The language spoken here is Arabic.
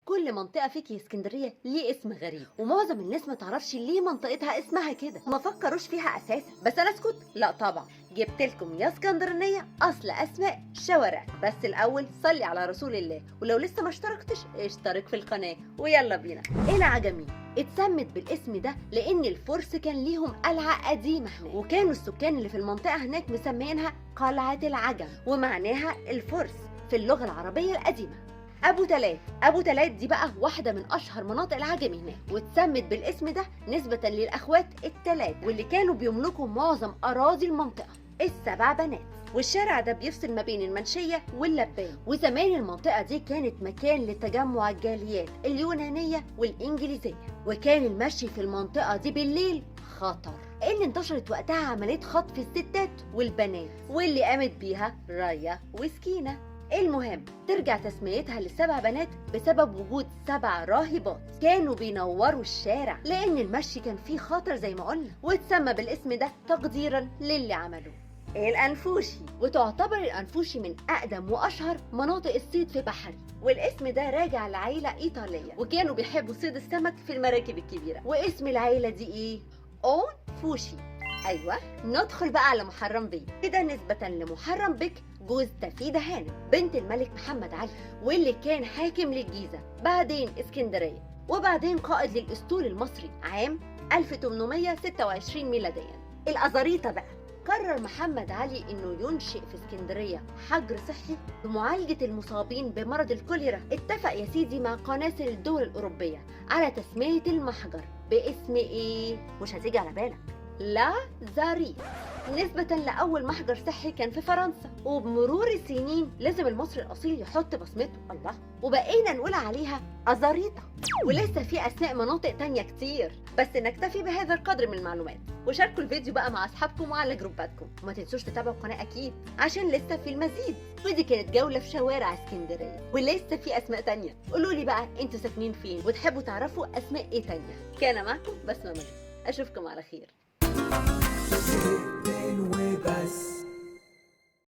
كل منطقة فيكي اسكندرية ليه اسم غريب، ومعظم الناس ما تعرفش ليه منطقتها اسمها كده، ما فكروش فيها اساسا. بس انا اسكت؟ لا طبعا، جبت لكم يا اسكندرانية اصل اسماء شوارع. بس الاول صلي على رسول الله، ولو لسه ما اشتركتش اشترك في القناة ويلا بينا. العجمي اتسمت بالاسم ده لان الفرس كان ليهم قلعة قديمة هناك، وكانوا السكان اللي في المنطقة هناك مسمينها قلعة العجم، ومعناها الفرس في اللغة العربية القديمة. ابو تلات دي بقى واحده من اشهر مناطق العجمي هناك، واتسمت بالاسم ده نسبه للاخوات التلات واللي كانوا بيملكوا معظم اراضي المنطقه، السبع بنات. والشارع ده بيفصل ما بين المنشيه واللبان، وزمان المنطقه دي كانت مكان لتجمع الجاليات اليونانيه والانجليزيه، وكان المشي في المنطقه دي بالليل خطر، اللي انتشرت وقتها عمليه خطف الستات والبنات واللي قامت بيها رايا وسكينه. المهم ترجع تسميتها للسبع بنات بسبب وجود 7 راهبات كانوا بينوروا الشارع، لان المشي كان فيه خطر زي ما قلنا، واتسمى بالاسم ده تقديرا للي عملوه. الأنفوشي، وتعتبر الأنفوشي من أقدم وأشهر مناطق الصيد في بحري، والاسم ده راجع لعيلة إيطالية وكانوا بيحبوا صيد السمك في المراكب الكبيرة. واسم العيلة دي إيه؟ أون فوشي. أيوة، ندخل بقى على محرم بيه، كده نسبة لمحرم بك جوز تفيدة هانم بنت الملك محمد علي، واللي كان حاكم للجيزة، بعدين اسكندرية، وبعدين قائد للأسطول المصري عام 1826 ميلاديا. الأزاريطة بقى، قرر محمد علي انه ينشئ في اسكندريه حجر صحي لمعالجه المصابين بمرض الكوليرا. اتفق يا سيدي مع قناصل الدول الاوروبيه على تسميه المحجر باسم ايه؟ مش هتيجي على بالك، لا زاريت، نسبة لأول محجر صحي كان في فرنسا. وبمرور السنين لازم المصري الأصيل يحط بصمته، الله، وبقينا نقول عليها أزاريطة. ولسه في أسماء مناطق تانية كتير، بس نكتفي بهذا القدر من المعلومات. وشاركوا الفيديو بقى مع أصحابكم وعلى جروباتكم، وما تنسوش تتابعوا القناة أكيد عشان لسه في المزيد. ودي كانت جولة في شوارع اسكندرية، ولسه في أسماء تانية. قولولي بقى انتوا ساكنين فين وتحبوا تعرفوا أسماء ايه تانية. كان معكم بسمة مجد، أشوفكم على خير. زهقتين وبس.